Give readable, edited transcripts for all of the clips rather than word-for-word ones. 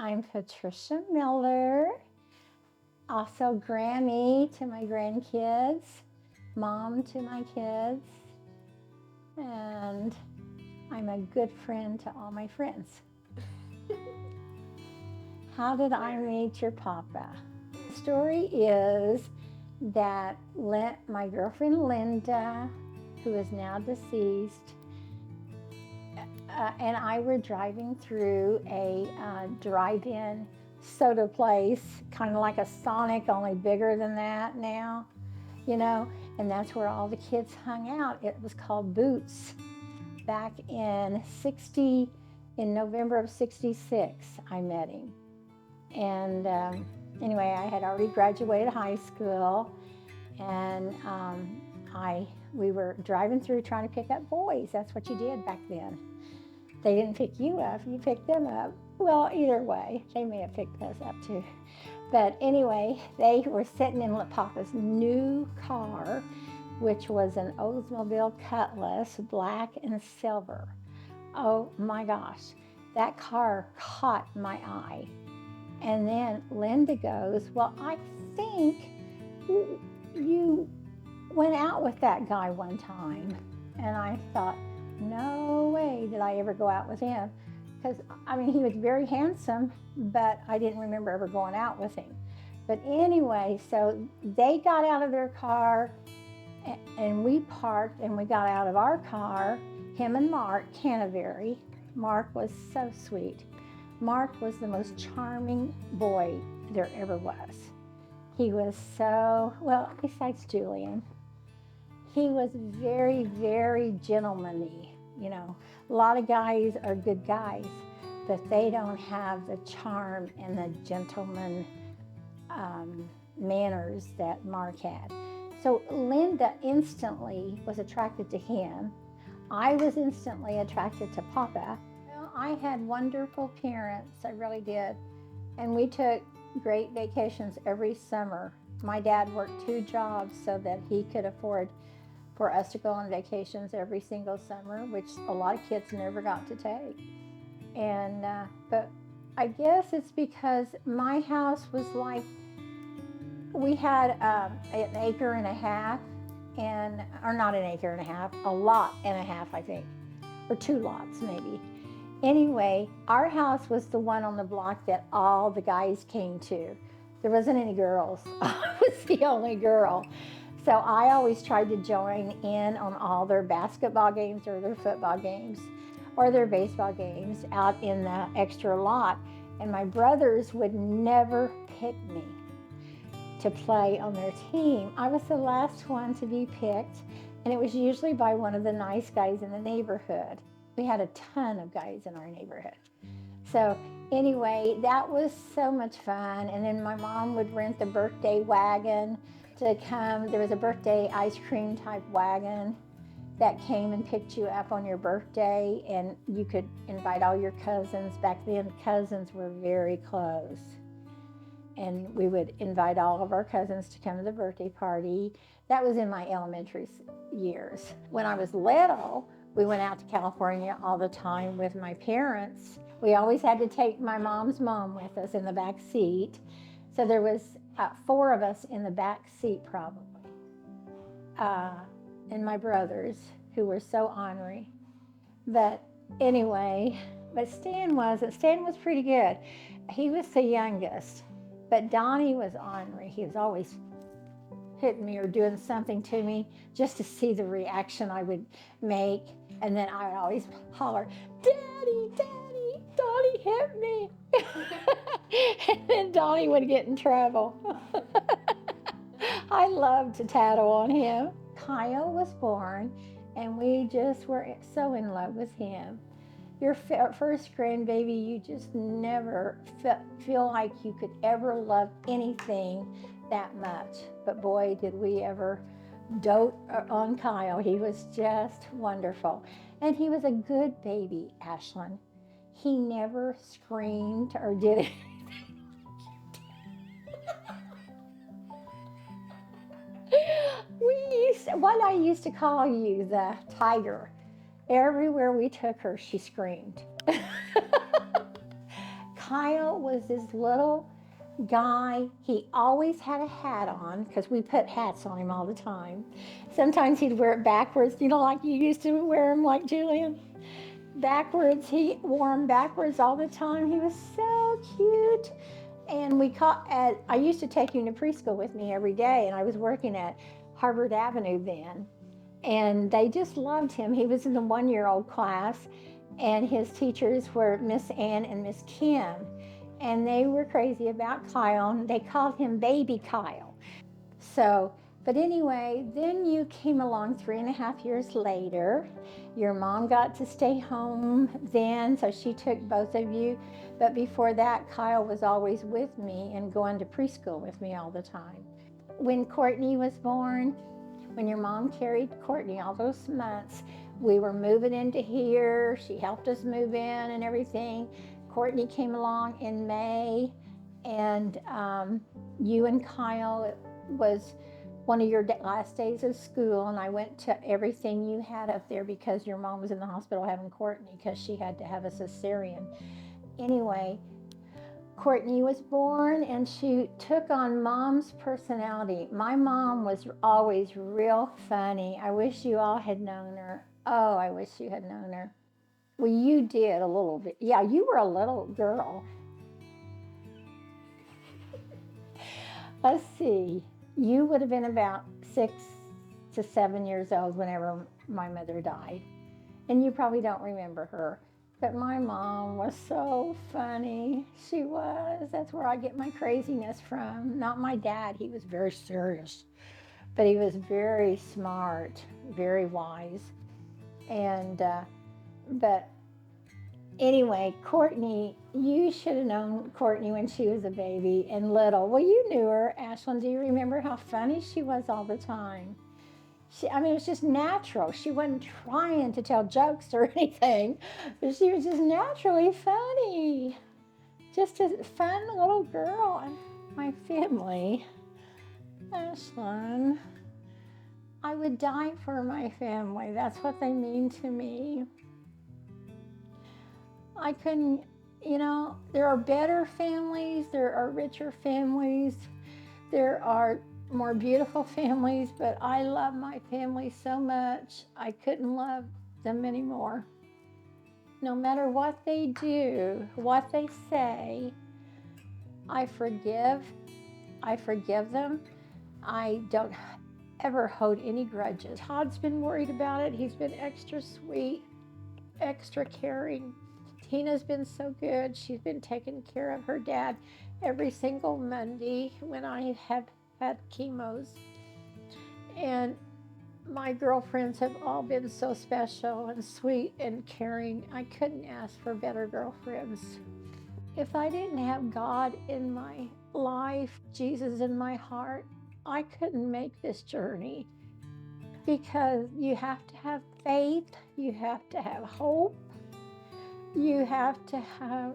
I'm Patricia Miller, also Grammy to my grandkids, mom to my kids, and I'm a good friend to all my friends. How did I meet your papa? The story is that my girlfriend Linda, who is now deceased, and I were driving through a drive-in soda place, kind of like a Sonic, only bigger than that now, and that's where all the kids hung out. It was called Boots. Back in November of '66, I met him. And anyway, I had already graduated high school, and we were driving through trying to pick up boys. That's what you did back then. They didn't pick you up, you picked them up. Well, either way, they may have picked us up too. But anyway, they were sitting in Papa's new car, which was an Oldsmobile Cutlass, black and silver. Oh my gosh, that car caught my eye. And then Linda goes, well, I think you went out with that guy one time. And I thought, no way did I ever go out with him. Because, he was very handsome, but I didn't remember ever going out with him. But anyway, so they got out of their car, and we parked, and we got out of our car, him and Mark Canterbury. Mark was so sweet. Mark was the most charming boy there ever was. He was besides Julian, he was very, very gentlemanly. A lot of guys are good guys, but they don't have the charm and the gentleman manners that Mark had. So Linda instantly was attracted to him. I was instantly attracted to Papa. I had wonderful parents, I really did. And we took great vacations every summer. My dad worked 2 jobs so that he could afford for us to go on vacations every single summer, which a lot of kids never got to take. And but I guess it's because my house was like, we had an acre and a half, or not an acre and a half, a lot and a half, I think, or 2 lots maybe. Anyway, our house was the one on the block that all the guys came to. There wasn't any girls. I was the only girl. So I always tried to join in on all their basketball games or their football games or their baseball games out in the extra lot. And my brothers would never pick me to play on their team. I was the last one to be picked, and it was usually by one of the nice guys in the neighborhood. We had a ton of guys in our neighborhood. So anyway, that was so much fun. And then my mom would rent the birthday wagon to come. There was a birthday ice cream type wagon that came and picked you up on your birthday, and you could invite all your cousins. Back then, cousins were very close. And we would invite all of our cousins to come to the birthday party. That was in my elementary years. When I was little, we went out to California all the time with my parents. We always had to take my mom's mom with us in the back seat. So there was 4 of us in the back seat probably. And my brothers, who were so ornery. But anyway, Stan was pretty good. He was the youngest. But Donnie was ornery. He was always hitting me or doing something to me just to see the reaction I would make. And then I would always holler, Daddy, Daddy, Donnie hit me. And then Donnie would get in trouble. I loved to tattle on him. Kyle was born, and we just were so in love with him. Your first grandbaby, you just never feel like you could ever love anything that much. But boy, did we ever dote on Kyle. He was just wonderful. And he was a good baby, Ashlyn. He never screamed or did anything. What I used to call you, the tiger. Everywhere we took her, she screamed. Kyle was this little guy. He always had a hat on because we put hats on him all the time. Sometimes he'd wear it backwards, like you used to wear them, like Julian. Backwards, he wore them backwards all the time. He was so cute. And I used to take him to preschool with me every day, and I was working at Harvard Avenue then. And they just loved him. He was in the 1-year-old class, and his teachers were Miss Ann and Miss Kim. And they were crazy about Kyle, and they called him Baby Kyle. But anyway, then you came along 3.5 years later. Your mom got to stay home then, so she took both of you. But before that, Kyle was always with me and going to preschool with me all the time. When Courtney was born, when your mom carried Courtney all those months, we were moving into here. She helped us move in and everything. Courtney came along in May, and you and Kyle, it was one of your last days of school, and I went to everything you had up there because your mom was in the hospital having Courtney because she had to have a cesarean. Anyway, Courtney was born, and she took on Mom's personality. My mom was always real funny. I wish you all had known her. Oh, I wish you had known her. Well, you did a little bit. Yeah, you were a little girl. Let's see. You would have been about 6 to 7 years old whenever my mother died. And you probably don't remember her. But my mom was so funny. She was. That's where I get my craziness from. Not my dad. He was very serious. But he was very smart, very wise. And, but anyway, Courtney, you should have known Courtney when she was a baby and little. Well, you knew her, Ashlyn. Do you remember how funny she was all the time? It was just natural. She wasn't trying to tell jokes or anything, but she was just naturally funny. Just a fun little girl. And my family, Ashlyn, I would die for my family. That's what they mean to me. I couldn't, there are better families, there are richer families, there are more beautiful families, but I love my family so much, I couldn't love them anymore. No matter what they do, what they say, I forgive them. I don't ever hold any grudges. Todd's been worried about it. He's been extra sweet, extra caring. Tina's been so good. She's been taking care of her dad every single Monday when I have had chemos. And my girlfriends have all been so special and sweet and caring. I couldn't ask for better girlfriends. If I didn't have God in my life, Jesus in my heart, I couldn't make this journey, because you have to have faith, you have to have hope, you have to have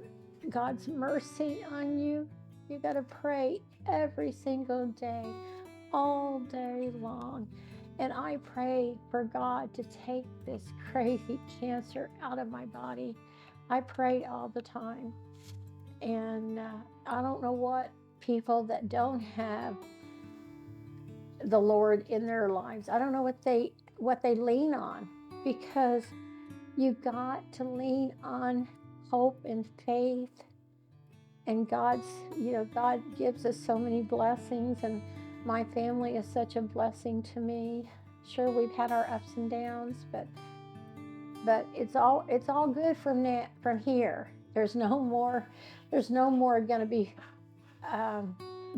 God's mercy on you. You got to pray every single day, all day long. And I pray for God to take this crazy cancer out of my body. I pray all the time. And I don't know what people that don't have the Lord in their lives, I don't know what they lean on, because you got to lean on hope and faith. And God gives us so many blessings, and my family is such a blessing to me. Sure, we've had our ups and downs, but it's all good from here. There's no more going to be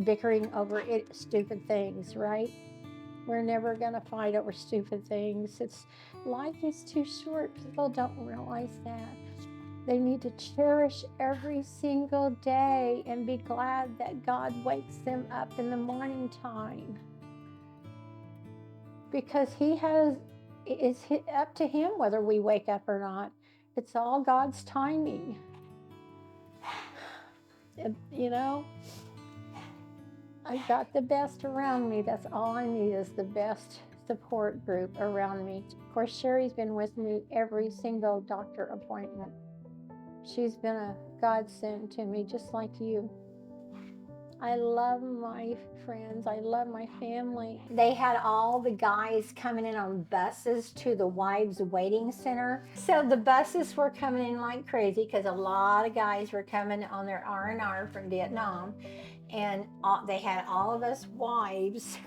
bickering over stupid things, right? We're never going to fight over stupid things. Life is too short. People don't realize that. They need to cherish every single day and be glad that God wakes them up in the morning time. Because it's up to Him whether we wake up or not. It's all God's timing. I've got the best around me. That's all I need, is the best support group around me. Of course, Sherry's been with me every single doctor appointment. She's been a godsend to me, just like you. I love my friends. I love my family. They had all the guys coming in on buses to the wives' waiting center. So the buses were coming in like crazy because a lot of guys were coming on their R&R from Vietnam. And they had all of us wives.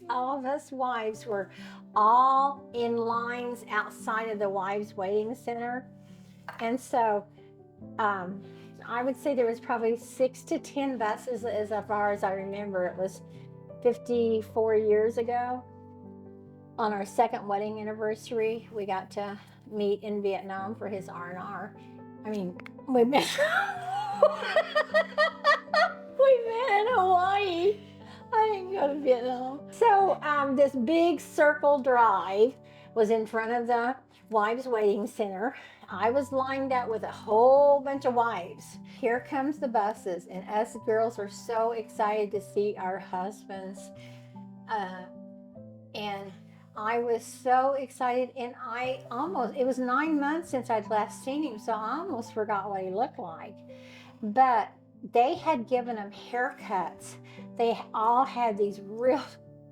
All of us wives were all in lines outside of the wives waiting center. And so I would say there was probably 6 to 10 buses as far as I remember. It was 54 years ago. On our second wedding anniversary, we got to meet in Vietnam for his R&R. I mean, we met we met in Hawaii. I didn't go to Vietnam. So this big circle drive was in front of the wives waiting center. I was lined up with a whole bunch of wives. Here comes the buses, and us girls were so excited to see our husbands. And I was so excited, and it was 9 months since I'd last seen him, so I almost forgot what he looked like. But they had given him haircuts. They all had these real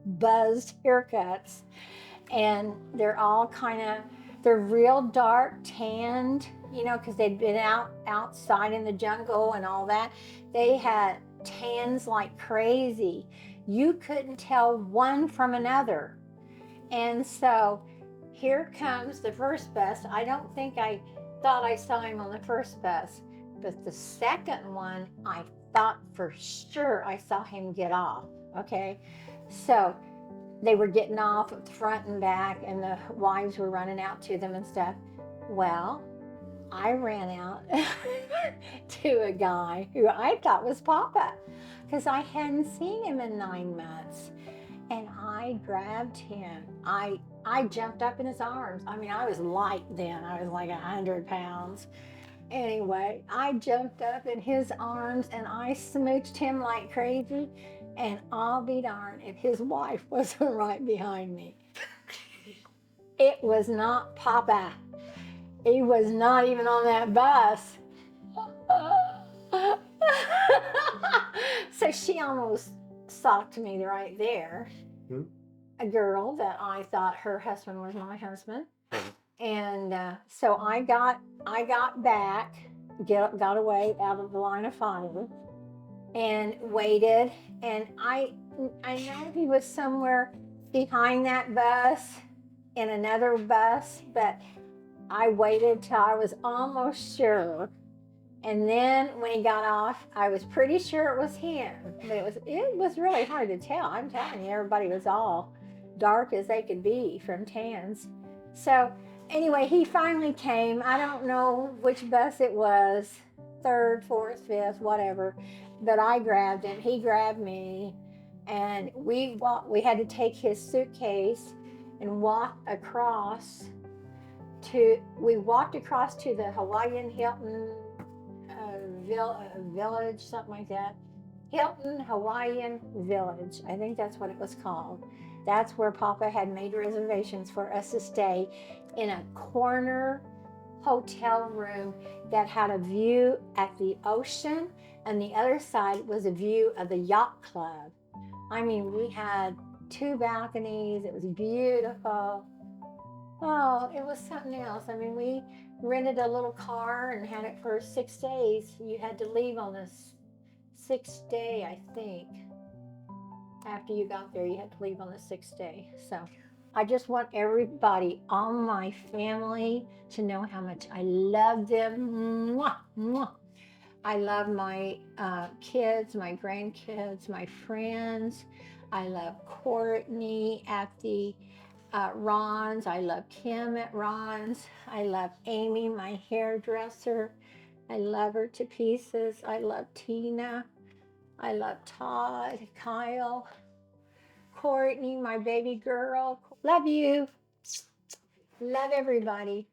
buzzed haircuts, and they're real dark tanned, because they'd been outside in the jungle and all that. They had tans like crazy. You couldn't tell one from another. And so here comes the first bus. I don't think I thought I saw him on the first bus, but the second one, I thought for sure I saw him get off, okay? So they were getting off front and back, and the wives were running out to them and stuff. Well, I ran out to a guy who I thought was Papa, because I hadn't seen him in 9 months. And I grabbed him. I jumped up in his arms. I mean, I was light then. I was like 100 pounds. Anyway, I jumped up in his arms and I smooched him like crazy. And I'll be darned if his wife wasn't right behind me. It was not Papa. He was not even on that bus. So she almost socked me right there. A girl that I thought her husband was my husband. And so I got back, got away out of the line of fire, and waited. And I know he was somewhere behind that bus in another bus, but I waited till I was almost sure. And then when he got off, I was pretty sure it was him. But it was really hard to tell. I'm telling you, everybody was all dark as they could be from tans. So anyway, he finally came. I don't know which bus it was, 3rd, 4th, 5th, whatever. But I grabbed him. He grabbed me. And we had to take his suitcase and walk across to the Hawaiian Hilton Village, something like that. Hilton Hawaiian Village. I think that's what it was called. That's where Papa had made reservations for us to stay, in a corner hotel room that had a view at the ocean, and the other side was a view of the yacht club. I mean, we had 2 balconies. It was beautiful. Oh, it was something else. I mean, we rented a little car and had it for 6 days. You had to leave on the 6th day, I think. After you got there, you had to leave on the 6th day. So I just want everybody, all my family, to know how much I love them. Mwah, mwah. I love my kids, my grandkids, my friends. I love Courtney at the Ron's. I love Kim at Ron's. I love Amy, my hairdresser. I love her to pieces. I love Tina. I love Todd, Kyle, Courtney, my baby girl. Love you. Love everybody.